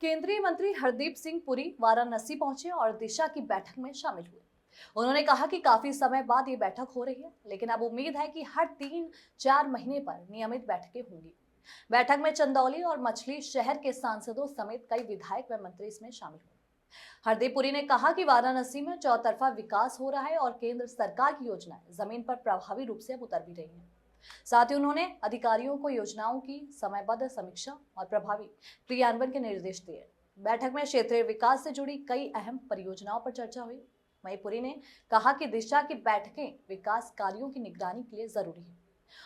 केंद्रीय मंत्री हरदीप सिंह पुरी वाराणसी पहुंचे और दिशा की बैठक में शामिल हुए। उन्होंने कहा कि काफी समय बाद ये बैठक हो रही है, लेकिन अब उम्मीद है कि हर 3-4 महीने पर नियमित बैठकें होंगी। बैठक में चंदौली और मछली शहर के सांसदों समेत कई विधायक व मंत्री इसमें शामिल हुए। हरदीप पुरी ने कहा कि वाराणसी में चौतरफा विकास हो रहा है और केंद्र सरकार की योजनाएं जमीन पर प्रभावी रूप से अब उतर भी रही हैं। साथ ही उन्होंने अधिकारियों को योजनाओं की समयबद्ध समीक्षा और प्रभावी क्रियान्वयन के निर्देश दिए। बैठक में क्षेत्रीय विकास से जुड़ी कई अहम परियोजनाओं पर चर्चा हुई। वहीं पुरी ने कहा कि दिशा की बैठकें विकास कार्यों की निगरानी के लिए जरूरी है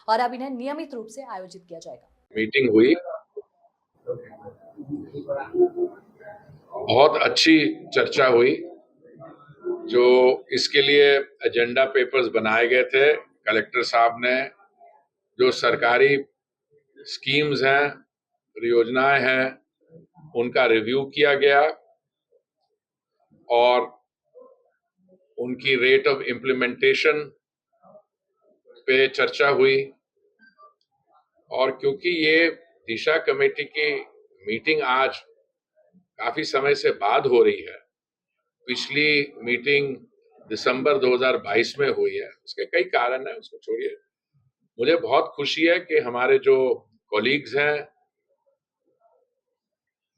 और अब इन्हें नियमित रूप से आयोजित किया जाएगा। मीटिंग हुई, बहुत अच्छी चर्चा हुई। जो इसके लिए एजेंडा पेपर्स बनाए गए थे, कलेक्टर साहब ने जो सरकारी स्कीम्स हैं, परियोजनाएं हैं, उनका रिव्यू किया गया और उनकी रेट ऑफ इम्प्लीमेंटेशन पे चर्चा हुई। और क्योंकि ये दिशा कमेटी की मीटिंग आज काफी समय से बाद हो रही है, पिछली मीटिंग दिसंबर 2022 में हुई है, उसके कई कारण है, उसको छोड़िए। मुझे बहुत खुशी है कि हमारे जो कॉलीग्स हैं,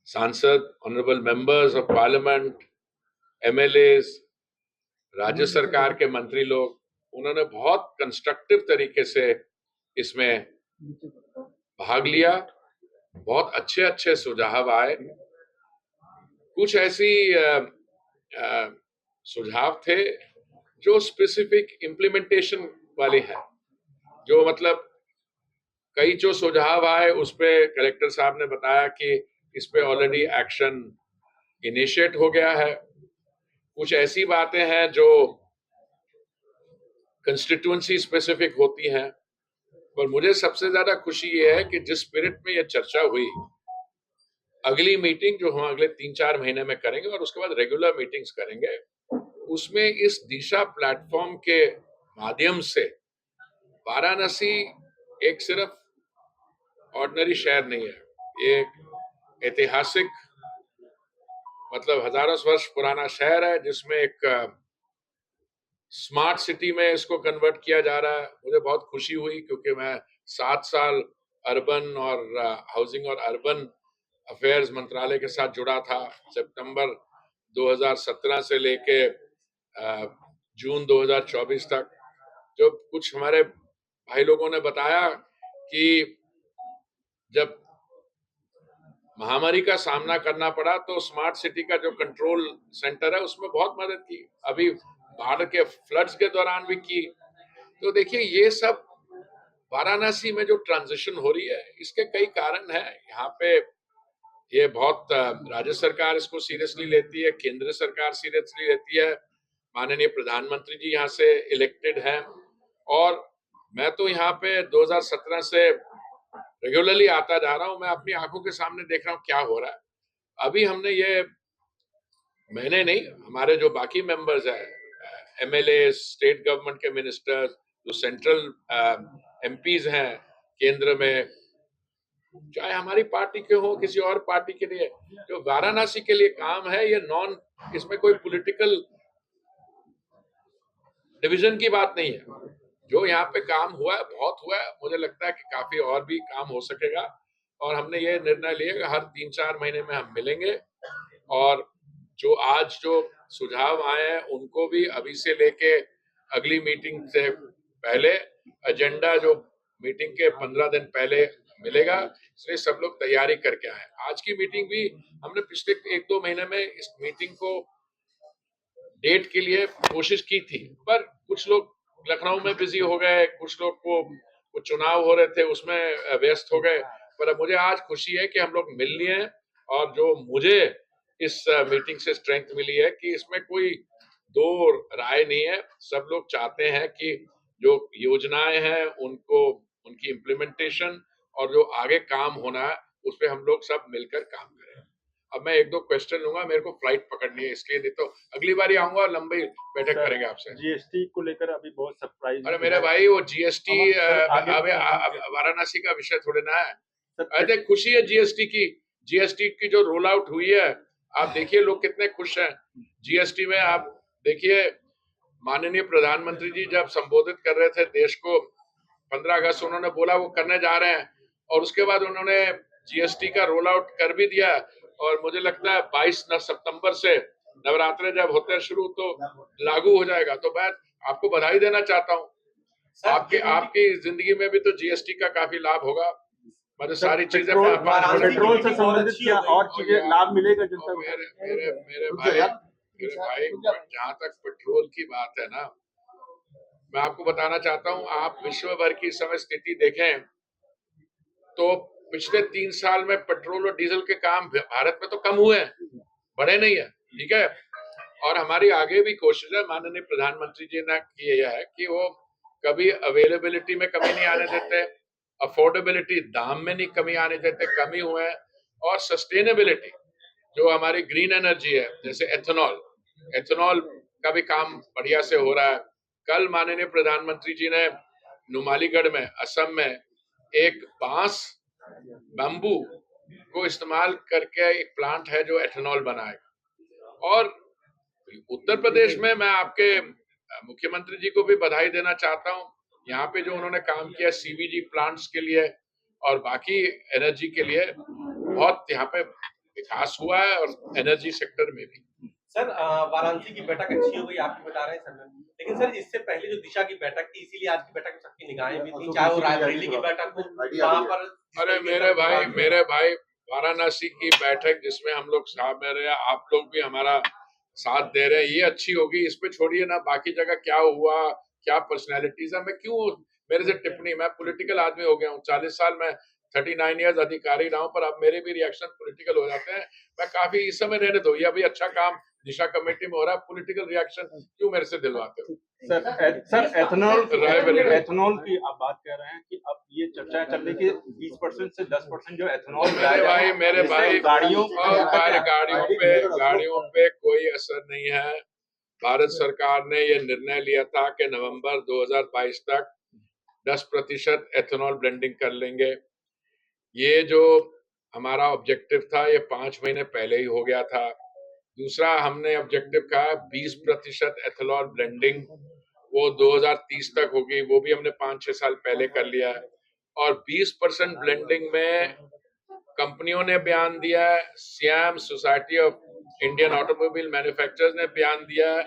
सांसद, honourable members of parliament, MLAs, राज्य सरकार के मंत्री लोग, उन्होंने बहुत कंस्ट्रक्टिव तरीके से इसमें भाग लिया। बहुत अच्छे अच्छे सुझाव आए। कुछ ऐसी सुझाव थे जो स्पेसिफिक इम्प्लीमेंटेशन वाले हैं, जो मतलब कई जो सुझाव आए उस पे कलेक्टर साहब ने बताया कि इस पे ऑलरेडी एक्शन इनिशिएट हो गया है। कुछ ऐसी बातें हैं जो कंस्टिट्यूएंसी स्पेसिफिक होती हैं। पर मुझे सबसे ज्यादा खुशी ये है कि जिस स्पिरिट में ये चर्चा हुई, अगली मीटिंग जो हम अगले 3-4 महीने में करेंगे और उसके बाद रेगुलर मीटिंग्स करेंगे, उसमें इस दिशा प्लेटफॉर्म के माध्यम से वाराणसी एक सिर्फ ऑर्डिनरी शहर नहीं है, ये एक ऐतिहासिक मतलब हजारों वर्ष पुराना शहर है जिसमें एक स्मार्ट सिटी में इसको कन्वर्ट किया जा रहा है। मुझे बहुत खुशी हुई क्योंकि मैं 7 साल अर्बन और हाउसिंग और अर्बन अफेयर्स मंत्रालय के साथ जुड़ा था। सितंबर 2017 से लेके जून 2024 तक। जो कुछ हमारे भाई लोगों ने बताया कि जब महामारी का सामना करना पड़ा तो स्मार्ट सिटी का जो कंट्रोल सेंटर है उसमें बहुत मदद की, अभी बाढ़ के फ्लड्स के दौरान भी की। तो देखिए, ये सब वाराणसी में जो ट्रांजिशन हो रही है, इसके कई कारण हैं। यहाँ पे ये बहुत राज्य सरकार इसको सीरियसली लेती है, केंद्र सरकार सीरियसली लेती है। माननीय प्रधानमंत्री जी यहाँ से इलेक्टेड हैं और मैं तो यहाँ पे 2017 से रेगुलरली आता जा रहा हूँ। मैं अपनी आंखों के सामने देख रहा हूँ क्या हो रहा है। अभी हमने ये, मैंने नहीं, हमारे जो बाकी मेंबर्स हैं, एमएलए, स्टेट गवर्नमेंट के मिनिस्टर्स, जो सेंट्रल एमपीज हैं केंद्र में, चाहे हमारी पार्टी के हो किसी और पार्टी के लिए, जो वाराणसी के लिए काम है, ये इसमें कोई पॉलिटिकल डिवीजन की बात नहीं है। जो यहाँ पे काम हुआ है बहुत हुआ है, मुझे लगता है कि काफी और भी काम हो सकेगा और हमने ये निर्णय लिया कि हर 3-4 महीने में हम मिलेंगे और जो आज जो सुझाव आए हैं उनको भी अभी से लेके अगली मीटिंग से पहले एजेंडा जो मीटिंग के 15 दिन पहले मिलेगा, इसलिए सब लोग तैयारी करके आए। आज की मीटिंग भी हमने पिछले 1-2 महीने में इस मीटिंग को डेट के लिए कोशिश की थी, पर कुछ लोग लखनऊ में बिजी हो गए, कुछ लोग को कुछ चुनाव हो रहे थे उसमें व्यस्त हो गए। पर अब मुझे आज खुशी है कि हम लोग मिल लिए हैं और जो मुझे इस मीटिंग से स्ट्रेंथ मिली है कि इसमें कोई दो राय नहीं है। सब लोग चाहते हैं कि जो योजनाएं हैं उनको, उनकी इम्प्लीमेंटेशन और जो आगे काम होना है उस पर हम लोग सब मिलकर काम करें। अब मैं 1-2 क्वेश्चन लूंगा, मेरे को फ्लाइट पकड़नी है इसलिए, नहीं तो अगली बार आऊंगा और लंबी बैठक करेंगे आपसे। जीएसटी को लेकर अभी बहुत सरप्राइज। अरे मेरे भाई, वो जीएसटी वाराणसी का विषय थोड़े ना है। अरे खुशी है जीएसटी की जीएसटी की जो रोल आउट हुई है, आप देखिए लोग कितने खुश हैं जीएसटी में। आप देखिए माननीय प्रधानमंत्री जी जब संबोधित कर रहे थे देश को, 15 अगस्त उन्होंने बोला वो करने जा रहे हैं, और उसके बाद उन्होंने जीएसटी का रोल आउट कर भी दिया। और मुझे लगता है 22 सितंबर से नवरात्रे जब होते हैं शुरू तो लागू हो जाएगा। तो मैं आपको बधाई देना चाहता हूँ। आपकी जिंदगी में भी तो जीएसटी का काफी लाभ होगा। मतलब सारी चीजें पेट्रोल से संबंधित क्या और चीजें लाभ मिलेगा जनता को? मेरे भाई जहाँ तक पेट्रोल की बात है ना, मैं आपको बताना चाहता हूँ, आप विश्व भर की समय स्थिति देखें तो पिछले 3 साल में पेट्रोल और डीजल के काम भारत में तो कम हुए हैं, बढ़े नहीं है। ठीक है, और हमारी आगे भी कोशिश है, माननीय प्रधानमंत्री जी ने किया है कि वो कभी अवेलेबिलिटी में कमी नहीं आने देते, अफोर्डेबिलिटी दाम में नहीं कमी आने देते, कमी हुए हैं। और सस्टेनेबिलिटी जो हमारी ग्रीन एनर्जी है, जैसे एथेनॉल का भी काम बढ़िया से हो रहा है। कल माननीय प्रधानमंत्री जी ने नुमालीगढ़ में, असम में एक बांस बम्बू को इस्तेमाल करके एक प्लांट है जो एथेनॉल बनाएगा। और उत्तर प्रदेश में मैं आपके मुख्यमंत्री जी को भी बधाई देना चाहता हूँ, यहाँ पे जो उन्होंने काम किया सीवीजी प्लांट्स के लिए और बाकी एनर्जी के लिए, बहुत यहाँ पे विकास हुआ है, और एनर्जी सेक्टर में भी। सर वाराणसी की बैठक अच्छी हो गई आपकी बता रहे हैं सर, लेकिन सर इससे पहले जो दिशा की बैठक थी, इसीलिए आज की बैठक में सबकी निगाहें भी थी, चाहे वो रायबरेली की बैठक हो, वहां पर। अरे मेरे भाई वाराणसी की बैठक जिसमें हम लोग साथ में रहे, आप लोग भी हमारा साथ दे रहे हैं, ये अच्छी होगी। इस पे छोड़िए ना, बाकी जगह क्या हुआ, क्या पर्सनैलिटीज है, मैं क्यों मेरे से टिप्पणी, मैं पॉलिटिकल आदमी हो गया हूँ, 40 साल में 39 इयर्स अधिकारी रहा हूँ, पर अब मेरे भी रिएक्शन पॉलिटिकल हो जाते हैं। मैं काफी इस समय रहने दो, ये अभी अच्छा काम दिशा कमेटी में हो रहा है, पॉलिटिकल रिएक्शन क्यों मेरे से दिलवाते हो? सर एथेनॉल की आप बात कर रहे हैं कि अब ये चर्चा चल रही है कि 20% से 10% जो एथेनॉल मेरे भाई गाड़ियों पे कोई असर नहीं है। भारत सरकार ने ये निर्णय लिया था कि नवंबर 2022 तक 10% एथेनॉल ब्लेंडिंग कर लेंगे। ये जो हमारा ऑब्जेक्टिव था ये 5 महीने पहले ही हो गया था। दूसरा हमने ऑब्जेक्टिव कहा 20% एथेनॉल ब्लेंडिंग, वो 2030 तक होगी, वो भी हमने 5-6 साल पहले कर लिया है। और 20% ब्लेंडिंग में कंपनियों ने बयान दिया है, SIAM society of Indian automobile manufacturers ने बयान दिया है,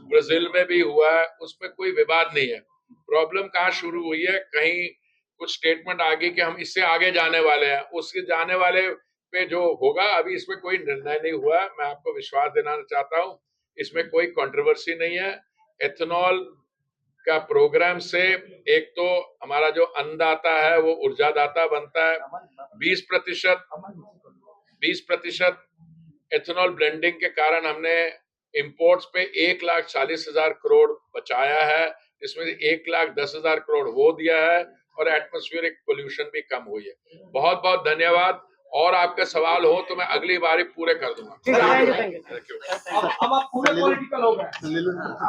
ब्राजील में भी हुआ है, उसमें कोई विवाद नहीं है। प्रॉब्लम कहाँ शुरू हुई है, कहीं कुछ स्टेटमेंट आ गई कि हम इससे आगे जाने वाले हैं, उसके जाने वाले पे जो होगा, अभी इसमें कोई निर्णय नहीं हुआ। मैं आपको विश्वास दिलाना चाहता हूँ, इसमें कोई कंट्रोवर्सी नहीं है। एथेनॉल का प्रोग्राम से एक तो हमारा जो अन्नदाता है वो ऊर्जादाता बनता है। 20% एथेनॉल ब्लेंडिंग के कारण हमने इंपोर्ट्स पे 1,40,000 करोड़ बचाया है, इसमें से 1,10,000 करोड़ वो दिया है, और एटमॉस्फेरिक पोल्यूशन भी कम हुई है। बहुत बहुत धन्यवाद। और आपके सवाल हो तो मैं अगली बार पूरे कर दूंगा। अब आप पूरे पॉलिटिकल हो गए।